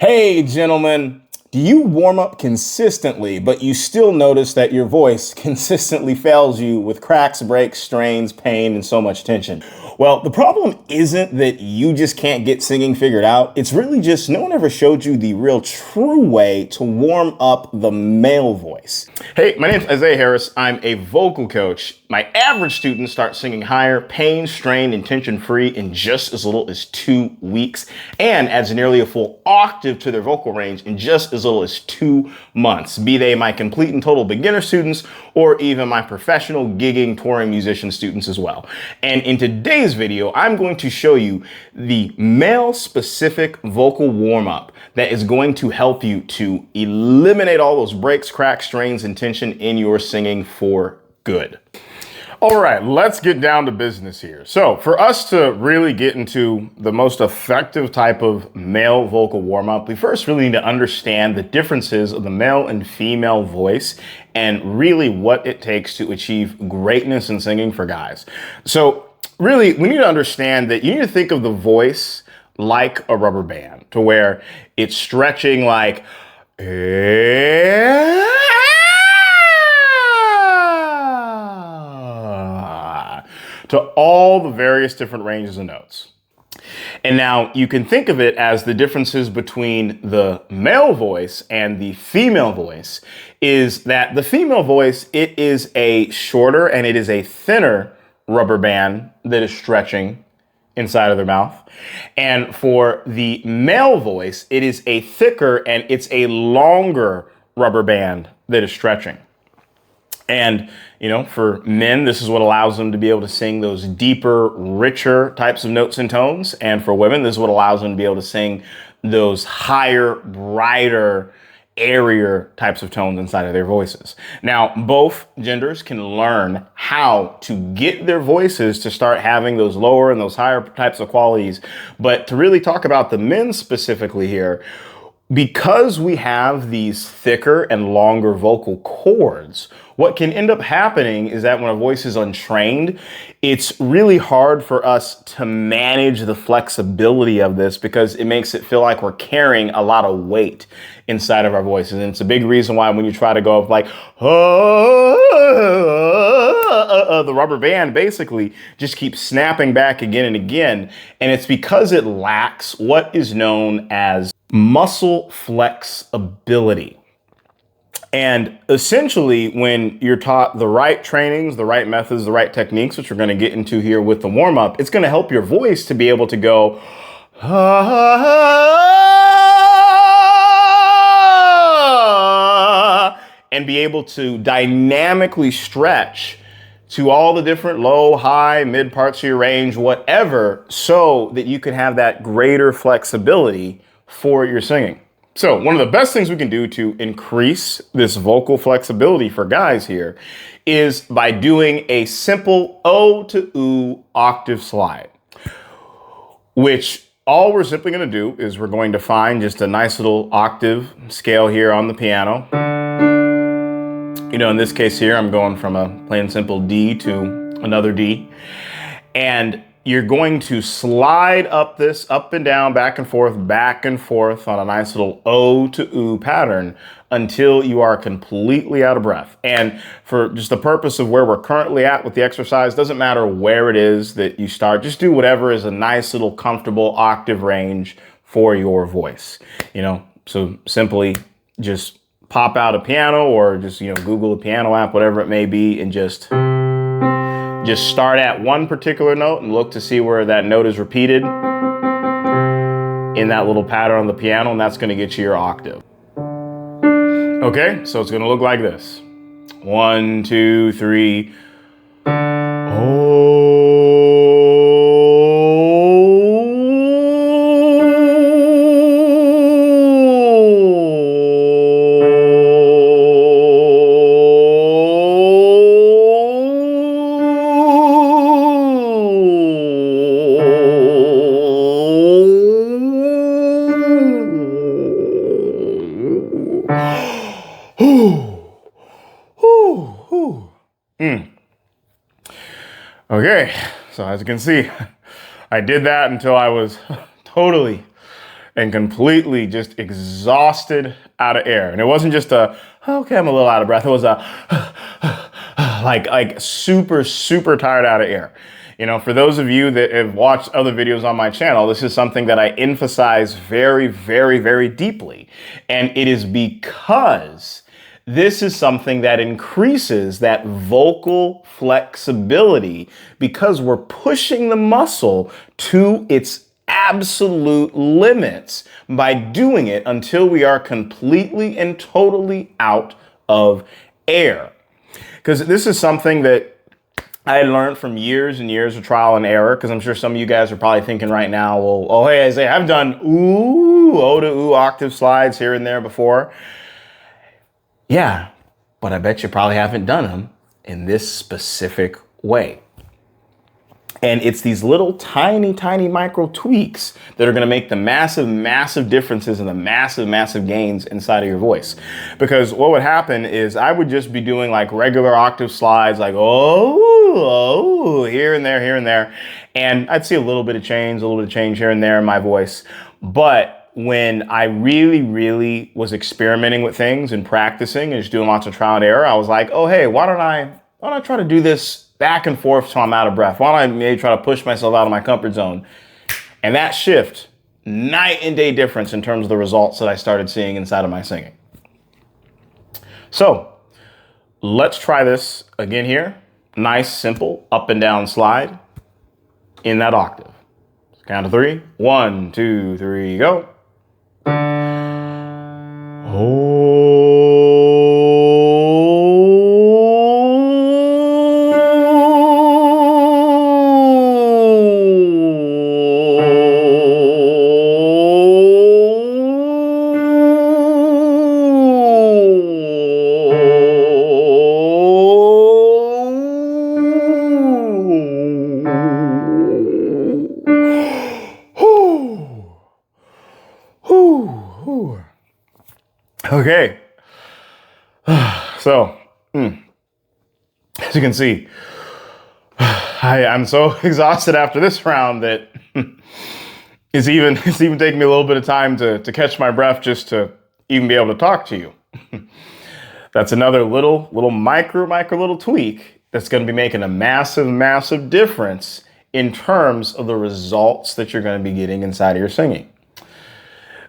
Hey, gentlemen, do you warm up consistently, but you still notice that your voice consistently fails you with cracks, breaks, strains, pain, and so much tension? Well, the problem isn't that you just can't get singing figured out. It's really just no one ever showed you the real true way to warm up the male voice. Hey, my name's Isaiah Harris. I'm a vocal coach. My average students start singing higher, pain, strain, and tension-free in just as little as 2 weeks, and adds nearly a full octave to their vocal range in just as little as 2 months, be they my complete and total beginner students or even my professional gigging touring musician students as well. And in today's video, I'm going to show you the male-specific vocal warm-up that is going to help you to eliminate all those breaks, cracks, strains, and tension in your singing for good. All right, let's get down to business here. So for us to really get into the most effective type of male vocal warm-up, we first really need to understand the differences of the male and female voice and really what it takes to achieve greatness in singing for guys. So really, we need to understand that you need to think of the voice like a rubber band, to where it's stretching like to all the various different ranges of notes. And now you can think of it as the differences between the male voice and the female voice is that the female voice, it is a shorter and it is a thinner rubber band that is stretching inside of their mouth. And for the male voice, it is a thicker and it's a longer rubber band that is stretching. And, you know, for men, this is what allows them to be able to sing those deeper, richer types of notes and tones. And for women, this is what allows them to be able to sing those higher, brighter, airier types of tones inside of their voices. Now, both genders can learn how to get their voices to start having those lower and those higher types of qualities. But to really talk about the men specifically here, because we have these thicker and longer vocal cords, what can end up happening is that when a voice is untrained, it's really hard for us to manage the flexibility of this because it makes it feel like we're carrying a lot of weight inside of our voices. And it's a big reason why when you try to go up like, the rubber band basically just keeps snapping back again and again. And it's because it lacks what is known as muscle flexibility. And essentially, when you're taught the right trainings, the right methods, the right techniques, which we're going to get into here with the warm-up, it's going to help your voice to be able to go and be able to dynamically stretch to all the different low, high, mid parts of your range, whatever, so that you can have that greater flexibility for your singing. So one of the best things we can do to increase this vocal flexibility for guys here is by doing a simple O to oo octave slide, which all we're simply going to do is we're going to find just a nice little octave scale here on the piano. You know, in this case here, I'm going from a plain simple D to another D. And you're going to slide up this up and down, back and forth on a nice little O to oo pattern until you are completely out of breath. And for just the purpose of where we're currently at with the exercise, doesn't matter where it is that you start, just do whatever is a nice little comfortable octave range for your voice. You know, so simply just pop out a piano or just, you know, Google a piano app, whatever it may be, and just start at one particular note and look to see where that note is repeated in that little pattern on the piano, and that's going to get you your octave. Okay, so it's going to look like this. 1, 2, 3. Okay, so as you can see, I did that until I was totally and completely just exhausted out of air. And it wasn't just a, okay, I'm a little out of breath. It was a, like super, super tired out of air. You know, for those of you that have watched other videos on my channel, this is something that I emphasize very, very, very deeply. And it is because this is something that increases that vocal flexibility because we're pushing the muscle to its absolute limits by doing it until we are completely and totally out of air. Because this is something that I had learned from years and years of trial and error, because I'm sure some of you guys are probably thinking right now, well, oh, hey, Isaiah, I've done O to ooh octave slides here and there before. Yeah, but I bet you probably haven't done them in this specific way. And it's these little tiny, tiny micro tweaks that are going to make the massive, massive differences and the massive, massive gains inside of your voice. Because what would happen is I would just be doing like regular octave slides, like, oh, here and there, here and there. And I'd see a little bit of change here and there in my voice. But when I really, really was experimenting with things and practicing and just doing lots of trial and error, I was like, oh, hey, why don't I try to do this back and forth till I'm out of breath? Why don't I maybe try to push myself out of my comfort zone? And that shift, night and day difference in terms of the results that I started seeing inside of my singing. So let's try this again here. Nice, simple, up and down slide in that octave. Count to 3. 1, 2, 3, go. Okay, so as you can see, I'm so exhausted after this round that it's even taking me a little bit of time to catch my breath just to even be able to talk to you. That's another little micro little tweak that's going to be making a massive, massive difference in terms of the results that you're going to be getting inside of your singing.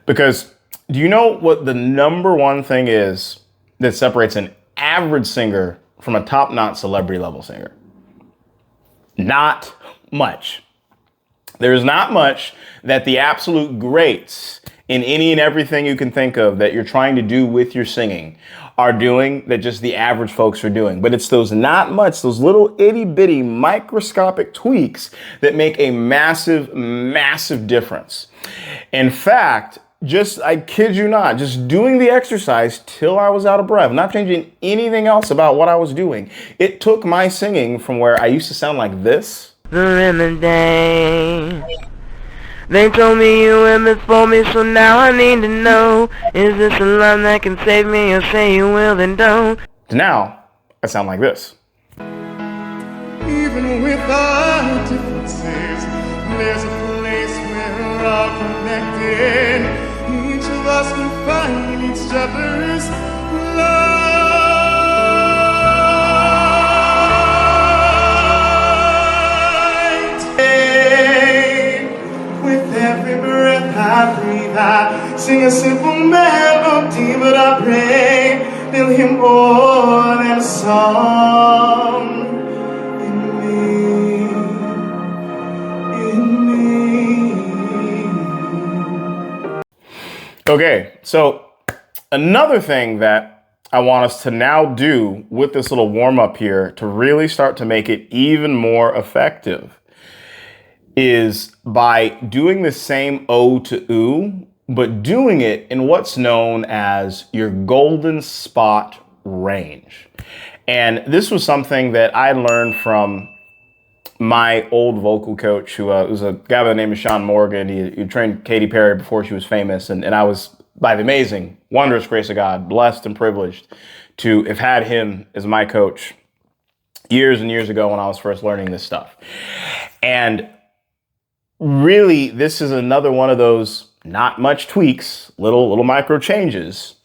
Because do you know what the number one thing is that separates an average singer from a top-notch celebrity level singer? Not much. There's not much that the absolute greats in any and everything you can think of that you're trying to do with your singing are doing that just the average folks are doing. But it's those not much, those little itty bitty microscopic tweaks that make a massive, massive difference. In fact, I kid you not, just doing the exercise till I was out of breath, not changing anything else about what I was doing. It took my singing from where I used to sound like this. They told me you were before me, so now I need to know, is this a line that can save me, or say you will then don't? Now, I sound like this. Even with our differences, there's a place where we're all connected. Each of us can find each other's light. With every breath I breathe, I sing a simple melody, but I pray they'll hear more than a song in me. Okay, so another thing that I want us to now do with this little warm up here to really start to make it even more effective is by doing the same O to oo, but doing it in what's known as your golden spot range. And this was something that I learned from my old vocal coach, who was a guy by the name of Sean Morgan. He trained Katy Perry before she was famous. And I was, by the amazing, wondrous grace of God, blessed and privileged to have had him as my coach years and years ago when I was first learning this stuff. And really, this is another one of those not much tweaks, little micro changes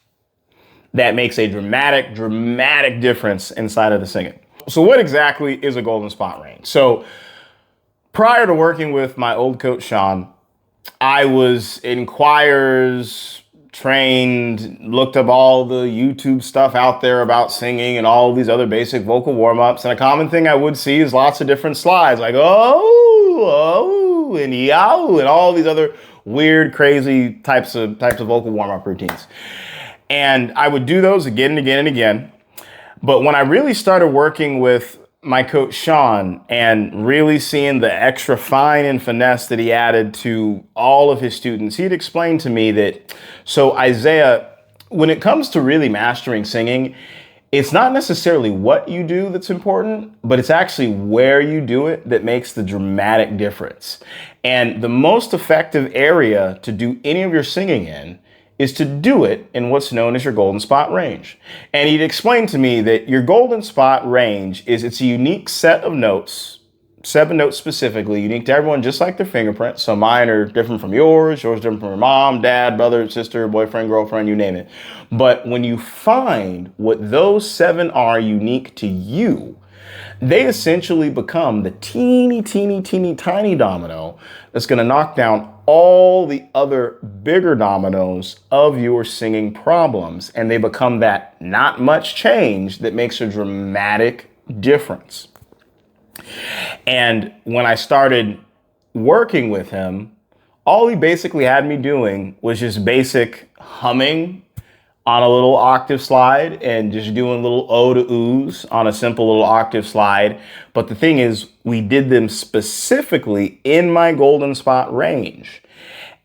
that makes a dramatic difference inside of the singing. So what exactly is a golden spot range? So prior to working with my old coach, Sean, I was in choirs, trained, looked up all the YouTube stuff out there about singing and all these other basic vocal warm-ups. And a common thing I would see is lots of different slides like, oh, and yow, and all these other weird, crazy types of vocal warm-up routines. And I would do those again and again and again. But when I really started working with my coach, Sean, and really seeing the extra fine and finesse that he added to all of his students, he'd explained to me that, so Isaiah, when it comes to really mastering singing, it's not necessarily what you do that's important, but it's actually where you do it that makes the dramatic difference. And the most effective area to do any of your singing in is to do it in what's known as your golden spot range. And he'd explained to me that your golden spot range it's a unique set of notes, 7 notes specifically, unique to everyone, just like their fingerprints. So mine are different from yours different from your mom, dad, brother, sister, boyfriend, girlfriend, you name it. But when you find what those 7 are unique to you, they essentially become the teeny tiny domino that's going to knock down all the other bigger dominoes of your singing problems. And they become that not much change that makes a dramatic difference. And when I started working with him, all he basically had me doing was just basic humming on a little octave slide and just doing little O to oohs on a simple little octave slide. But the thing is, we did them specifically in my golden spot range.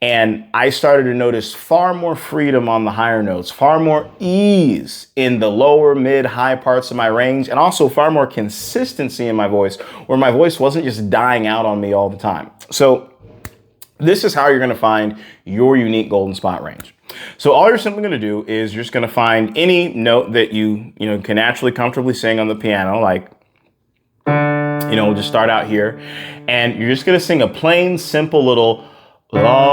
And I started to notice far more freedom on the higher notes, far more ease in the lower, mid, high parts of my range, and also far more consistency in my voice, where my voice wasn't just dying out on me all the time. So this is how you're going to find your unique golden spot range. So all you're simply going to do is you're just going to find any note that you can naturally comfortably sing on the piano, like, we'll just start out here, and you're just going to sing a plain, simple little la.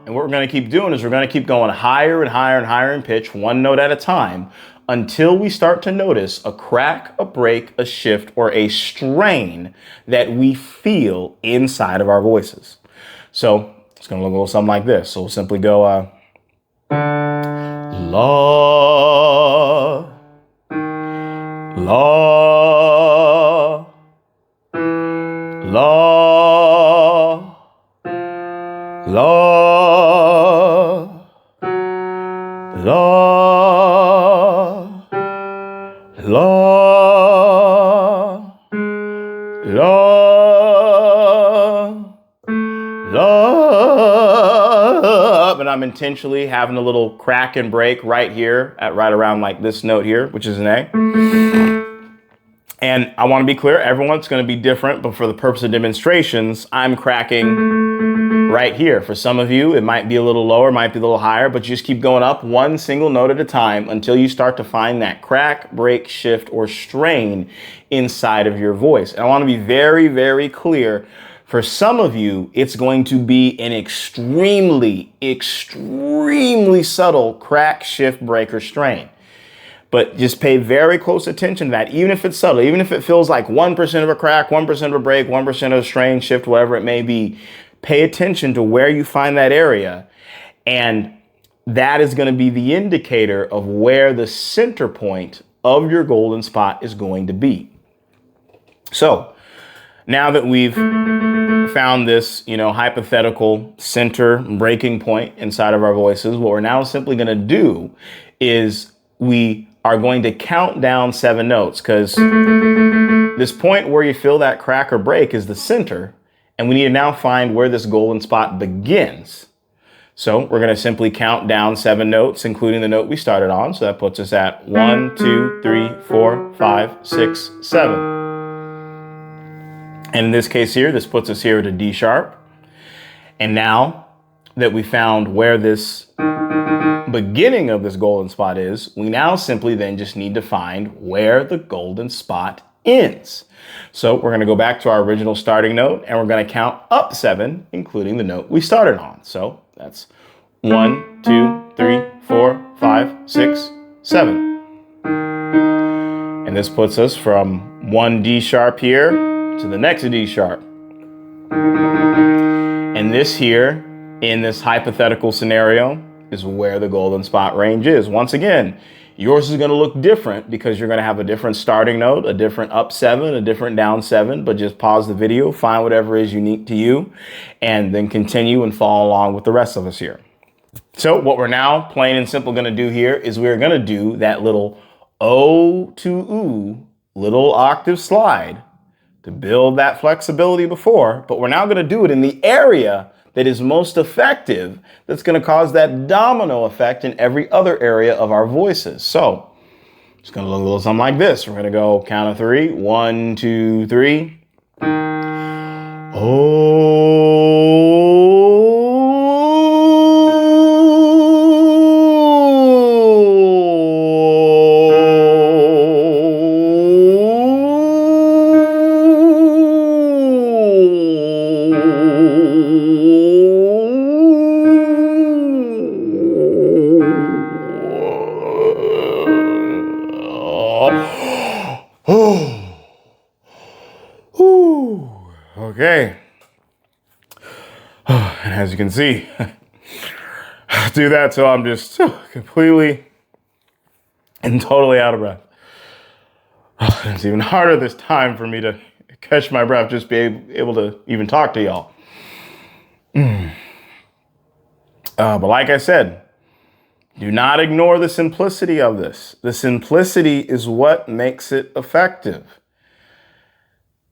And what we're going to keep doing is we're going to keep going higher and higher and higher in pitch, one note at a time, until we start to notice a crack, a break, a shift, or a strain that we feel inside of our voices. So it's going to look a little something like this. So we'll simply go la, la, la, la, la, la, la, la, and I'm intentionally having a little crack and break right here at right around like this note here, which is an A. And I want to be clear, everyone's going to be different, but for the purpose of demonstrations, I'm cracking right here. For some of you, it might be a little lower, might be a little higher, but you just keep going up one single note at a time until you start to find that crack, break, shift, or strain inside of your voice. And I want to be very, very clear. For some of you, it's going to be an extremely subtle crack, shift, break, or strain. But just pay very close attention to that, even if it's subtle, even if it feels like 1% of a crack, 1% of a break, 1% of a strain, shift, whatever it may be. Pay attention to where you find that area. And that is going to be the indicator of where the center point of your golden spot is going to be. So now that we've found this, hypothetical center breaking point inside of our voices, what we're now simply going to do is we are going to count down 7 notes, because this point where you feel that crack or break is the center, and we need to now find where this golden spot begins. So we're going to simply count down 7 notes, including the note we started on. So that puts us at 1, 2, 3, 4, 5, 6, 7. And in this case here, this puts us here at a D sharp. And now that we found where this beginning of this golden spot is, we now simply then just need to find where the golden spot ends. So we're going to go back to our original starting note and we're going to count up 7, including the note we started on. So that's 1, 2, 3, 4, 5, 6, 7. And this puts us from one D sharp here to the next D sharp. And this here, in this hypothetical scenario, is where the golden spot range is. Once again, yours is going to look different because you're going to have a different starting note, a different up 7, a different down 7, but just pause the video, find whatever is unique to you, and then continue and follow along with the rest of us here. So what we're now plain and simple going to do here is we're going to do that little O to oo, little octave slide to build that flexibility before, but we're now going to do it in the area that is most effective, that's going to cause that domino effect in every other area of our voices. So it's going to look a little something like this. We're going to go count of 3. 1, 2, 3. Okay. And as you can see, do that till I'm just completely and totally out of breath. It's even harder this time for me to catch my breath, just be able to even talk to y'all. But like I said, do not ignore the simplicity of this. The simplicity is what makes it effective.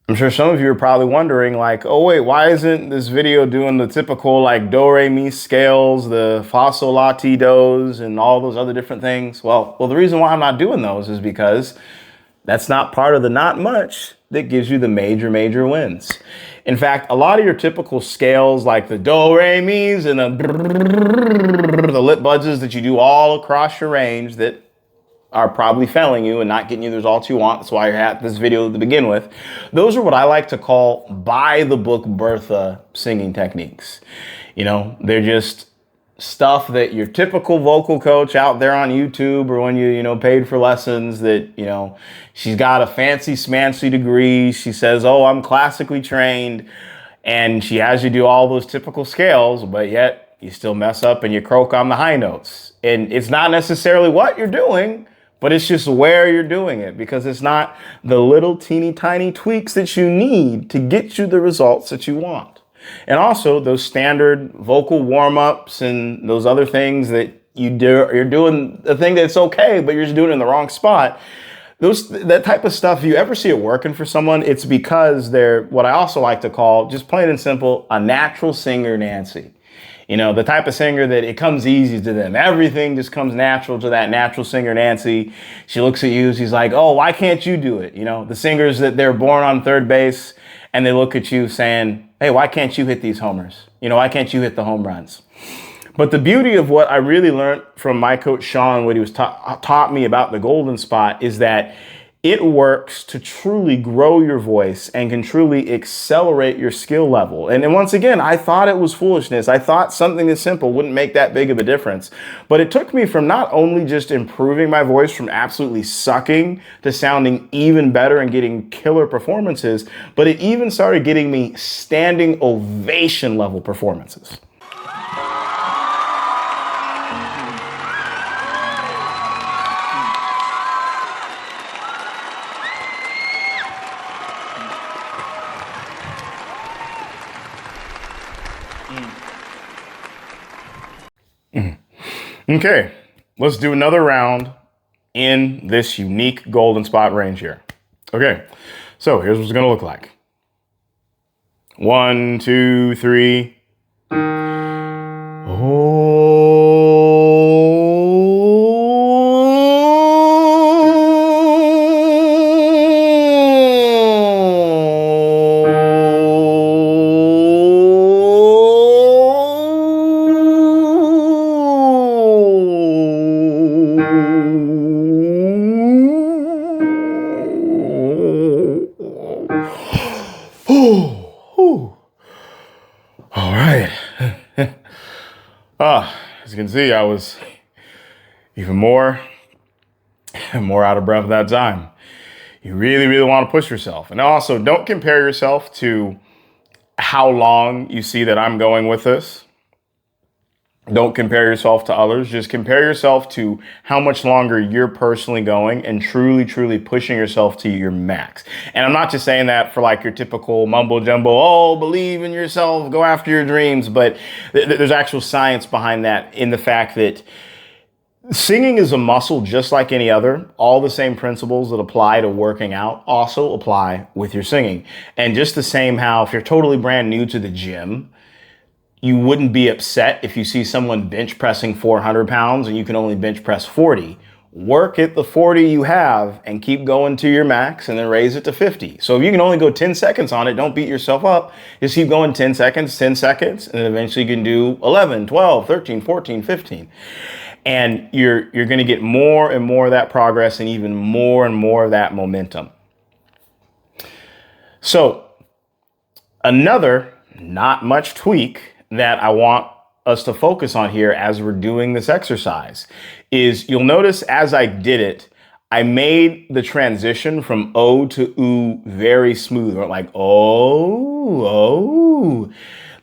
I'm sure some of you are probably wondering like, oh wait, why isn't this video doing the typical like do, re, mi scales, the fa, sol, la, ti, dos, and all those other different things? Well, the reason why I'm not doing those is because that's not part of the not much that gives you the major wins. In fact, a lot of your typical scales like the do, re, mi's and the lip buzzes that you do all across your range that are probably failing you and not getting you the results you want. That's why you're at this video to begin with. Those are what I like to call by the book Bertha singing techniques. You know, they're just stuff that your typical vocal coach out there on YouTube or when you paid for lessons that, she's got a fancy smancy degree. She says, oh, I'm classically trained. And she has you do all those typical scales, but yet you still mess up and you croak on the high notes. And it's not necessarily what you're doing, but it's just where you're doing it, because it's not the little teeny tiny tweaks that you need to get you the results that you want. And also those standard vocal warm-ups and those other things that you're doing the thing that's okay, but you're just doing it in the wrong spot. That type of stuff, if you ever see it working for someone, it's because they're what I also like to call, just plain and simple, a natural singer Nancy. The type of singer that it comes easy to them. Everything just comes natural to that natural singer Nancy. She looks at you, she's like, oh, why can't you do it? The singers that they're born on third base and they look at you saying, hey, why can't you hit these homers? Why can't you hit the home runs? But the beauty of what I really learned from my coach Sean, what he was taught me about the golden spot, is that it works to truly grow your voice and can truly accelerate your skill level. And then once again, I thought it was foolishness. I thought something this simple wouldn't make that big of a difference. But it took me from not only just improving my voice from absolutely sucking to sounding even better and getting killer performances, but it even started getting me standing ovation level performances. Okay, let's do another round in this unique golden spot range here. Okay, so here's what it's gonna look like. 1, 2, 3. as you can see, I was even more out of breath at that time. You really, really want to push yourself. And also, don't compare yourself to how long you see that I'm going with this. Don't compare yourself to others. Just compare yourself to how much longer you're personally going and truly, truly pushing yourself to your max. And I'm not just saying that for like your typical mumbo jumbo, oh, believe in yourself, go after your dreams. But there's actual science behind that, in the fact that singing is a muscle just like any other. All the same principles that apply to working out also apply with your singing. And just the same how if you're totally brand new to the gym, you wouldn't be upset if you see someone bench pressing 400 pounds and you can only bench press 40. Work at the 40 you have and keep going to your max and then raise it to 50. So if you can only go 10 seconds on it, don't beat yourself up. Just keep going 10 seconds, and then eventually you can do 11, 12, 13, 14, 15. And you're going to get more and more of that progress and even more and more of that momentum. So another not much tweak that I want us to focus on here as we're doing this exercise is, you'll notice as I did it, I made the transition from O to oo very smooth. Like, oh.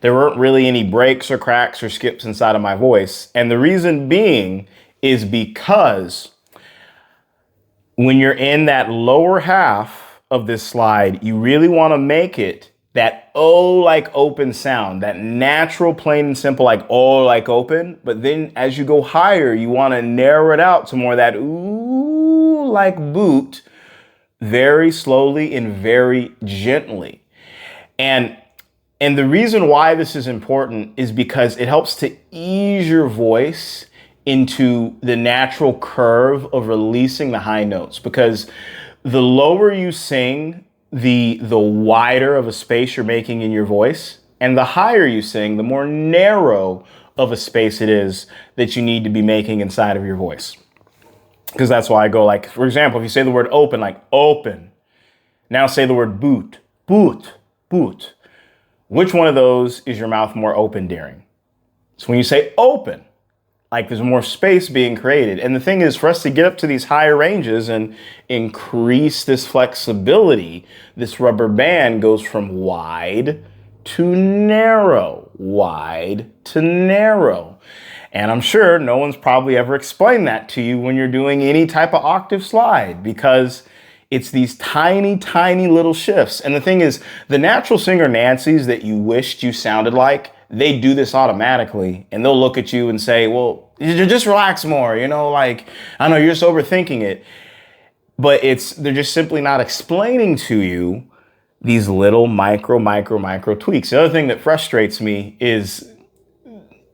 There weren't really any breaks or cracks or skips inside of my voice. And the reason being is because when you're in that lower half of this slide, you really want to make it that O like open sound, that natural, plain and simple, like O like open. But then as you go higher, you want to narrow it out to more that ooh like boot, very slowly and very gently. And the reason why this is important is because it helps to ease your voice into the natural curve of releasing the high notes. Because the lower you sing, the wider of a space you're making in your voice. And the higher you sing, the more narrow of a space it is that you need to be making inside of your voice. Because that's why I go like, for example, if you say the word open, like open. Now say the word boot, boot, boot. Which one of those is your mouth more open during? So when you say open, like there's more space being created. And the thing is, for us to get up to these higher ranges and increase this flexibility, this rubber band goes from wide to narrow, wide to narrow. And I'm sure no one's probably ever explained that to you when you're doing any type of octave slide, because it's these tiny, tiny little shifts. And the thing is, the natural singer Nancy's that you wished you sounded like, they do this automatically. And they'll look at you and say, well, just relax more. Like, I know you're just overthinking it. But they're just simply not explaining to you these little micro tweaks. The other thing that frustrates me is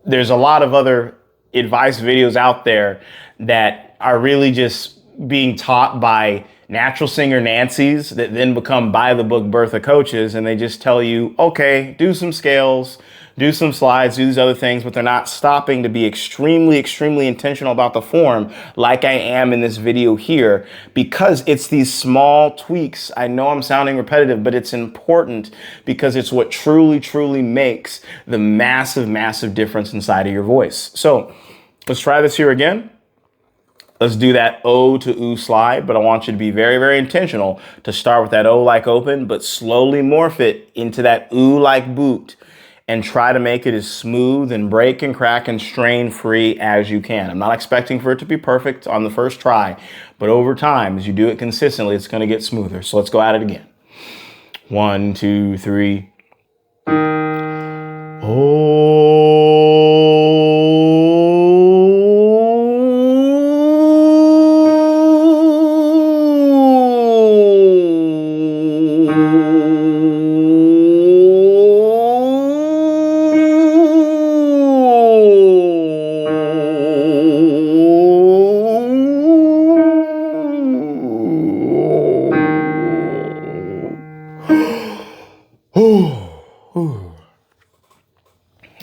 there's a lot of other advice videos out there that are really just being taught by natural singer Nancy's that then become by the book Bertha coaches, and they just tell you, okay, do some scales, do some slides, do these other things, but they're not stopping to be extremely, extremely intentional about the form like I am in this video here, because it's these small tweaks. I know I'm sounding repetitive, but it's important because it's what truly, truly makes the massive, massive difference inside of your voice. So let's try this here again. Let's do that O to oo slide, but I want you to be very, very intentional to start with that O like open, but slowly morph it into that oo like boot and try to make it as smooth and break and crack and strain free as you can. I'm not expecting for it to be perfect on the first try, but over time, as you do it consistently, it's going to get smoother. So let's go at it again. 1, 2, 3.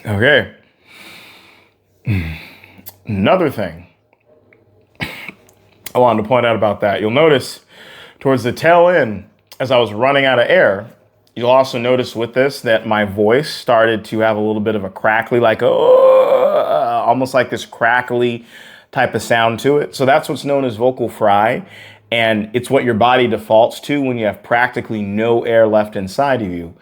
Okay. Another thing I wanted to point out about that, you'll notice towards the tail end, as I was running out of air, you'll also notice with this that my voice started to have a little bit of a crackly, like, oh, almost like this crackly type of sound to it. So that's what's known as vocal fry. And it's what your body defaults to when you have practically no air left inside of you.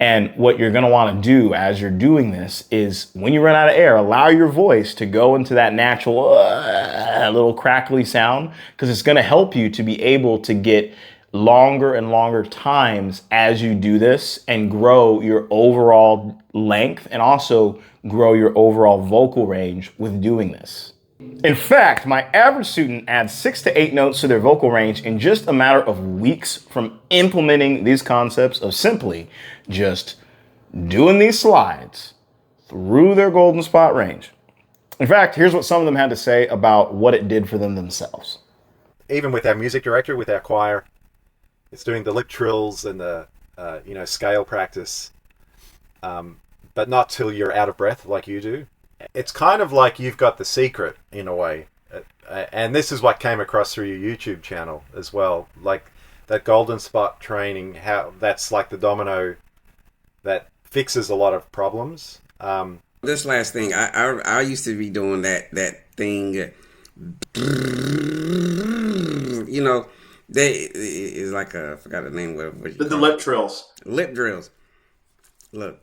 And what you're going to want to do as you're doing this is when you run out of air, allow your voice to go into that natural little crackly sound, because it's going to help you to be able to get longer and longer times as you do this and grow your overall length and also grow your overall vocal range with doing this. In fact, my average student adds 6 to 8 notes to their vocal range in just a matter of weeks from implementing these concepts of simply just doing these slides through their golden spot range. In fact, here's what some of them had to say about what it did for them themselves. Even with our music director, with our choir, it's doing the lip trills and the scale practice, but not till you're out of breath like you do. It's kind of like you've got the secret in a way, and this is what came across through your YouTube channel as well, like that golden spot training, how that's like the domino that fixes a lot of problems. This last thing, I used to be doing that thing, it's like I forgot the name of it. The lip trills. Lip drills. Look,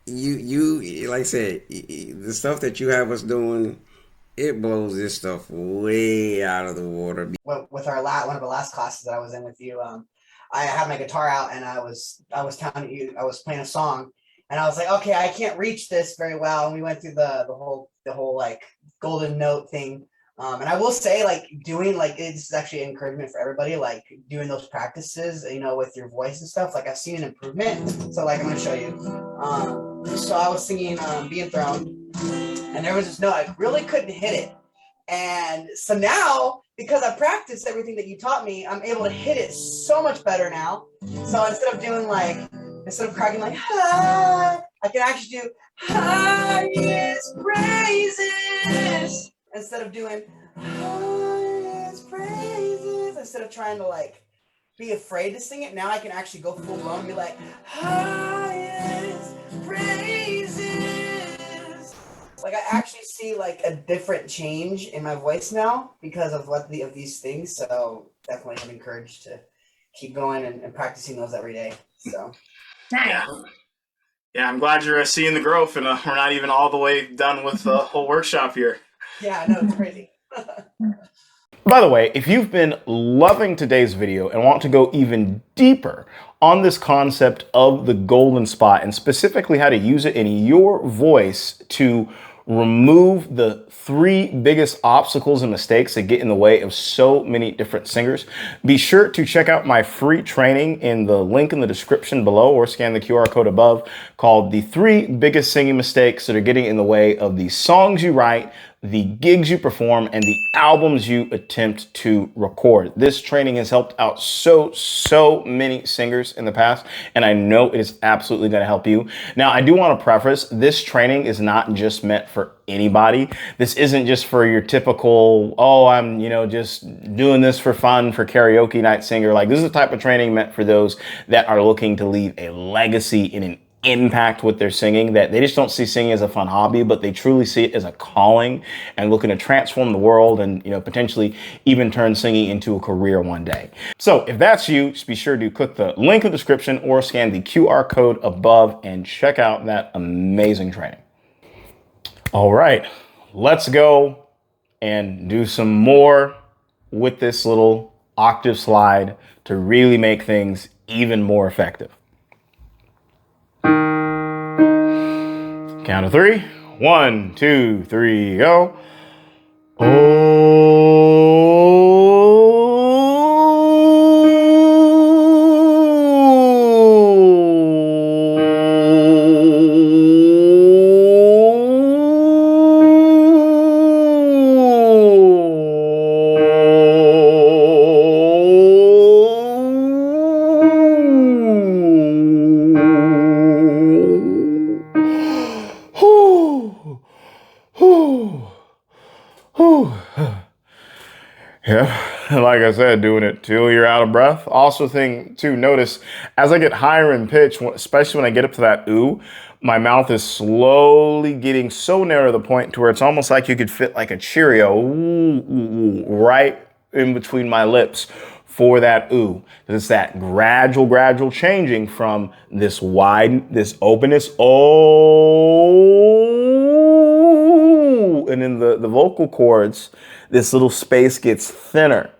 you like I said, the stuff that you have us doing, it blows this stuff way out of the water. With one of our last classes that I was in with you, I had my guitar out and I was telling you, I was playing a song and I was like, okay, I can't reach this very well. And we went through the whole like golden note thing. And I will say, like, doing like it's actually an encouragement for everybody, like doing those practices, with your voice and stuff. Like I've seen an improvement. So like I'm gonna show you. So I was singing Be Enthroned, and there was this note I really couldn't hit it. And so now, because I practiced everything that you taught me, I'm able to hit it so much better now. So instead of cracking like ah, I can actually do highest praises instead of doing highest praises. Instead of trying to like be afraid to sing it, now I can actually go full blown and be like highest praises. Like I actually see like a different change in my voice now because of of these things. So definitely I'm encouraged to keep going and practicing those every day. So yeah, I'm glad you're seeing the growth, and we're not even all the way done with the whole workshop here. Yeah, I know, it's crazy. By the way, if you've been loving today's video and want to go even deeper on this concept of the golden spot and specifically how to use it in your voice to remove the 3 biggest obstacles and mistakes that get in the way of so many different singers, be sure to check out my free training in the link in the description below or scan the QR code above called The 3 Biggest Singing Mistakes That Are Getting in the Way of the Songs You Write, the gigs you perform, and the albums you attempt to record. This training has helped out so many singers in the past, and I know it is absolutely going to help you. Now, I do want to preface, this training is not just meant for anybody. This isn't just for your typical, oh, I'm, just doing this for fun for karaoke night singer. Like, this is the type of training meant for those that are looking to leave a legacy in an impact with their singing, that they just don't see singing as a fun hobby, but they truly see it as a calling and looking to transform the world and, potentially even turn singing into a career one day. So if that's you, just be sure to click the link in the description or scan the QR code above and check out that amazing training. All right, let's go and do some more with this little octave slide to really make things even more effective. Count of 3. 1, 2, 3, go. Yeah. like I said, doing it till you're out of breath. Also notice as I get higher in pitch, especially when I get up to that ooh, my mouth is slowly getting so narrow to the point to where it's almost like you could fit like a Cheerio right in between my lips for that ooh. It's that gradual changing from this openness, oh, and in the vocal cords, this little space gets thinner.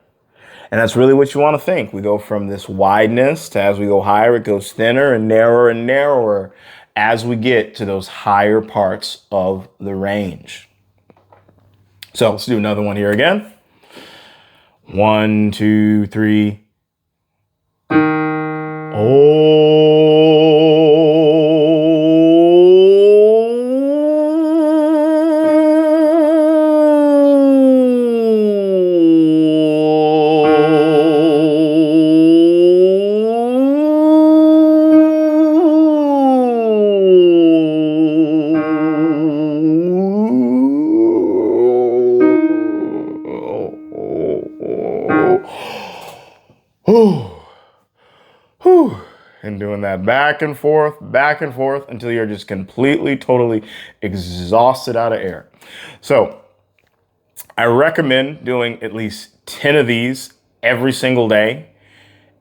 And that's really what you want to think. We go from this wideness to, as we go higher, it goes thinner and narrower as we get to those higher parts of the range. So let's do another one here again. 1, 2, 3. And doing that back and forth until you're just completely, totally exhausted out of air. So I recommend doing at least 10 of these every single day.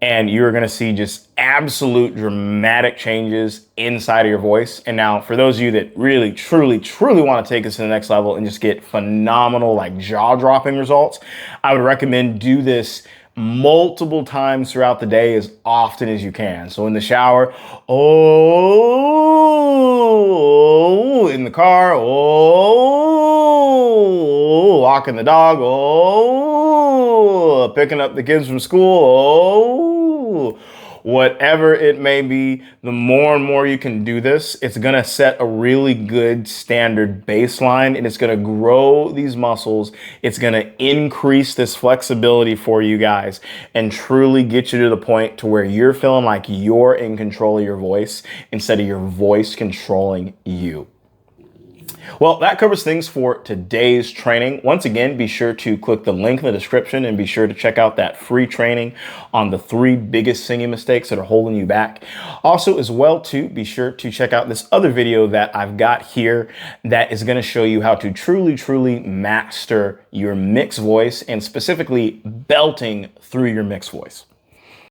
And you're going to see just absolute dramatic changes inside of your voice. And now for those of you that really, truly want to take this to the next level and just get phenomenal, like jaw-dropping results, I would recommend do this multiple times throughout the day as often as you can. So in the shower, oh, in the car, oh, walking the dog, oh, picking up the kids from school, oh, whatever it may be, the more and more you can do this, it's going to set a really good standard baseline, and it's going to grow these muscles. It's going to increase this flexibility for you guys and truly get you to the point to where you're feeling like you're in control of your voice instead of your voice controlling you. Well, that covers things for today's training. Once again, be sure to click the link in the description and be sure to check out that free training on the 3 biggest singing mistakes that are holding you back. Also, as well, too, be sure to check out this other video that I've got here that is going to show you how to truly master your mixed voice and specifically belting through your mixed voice.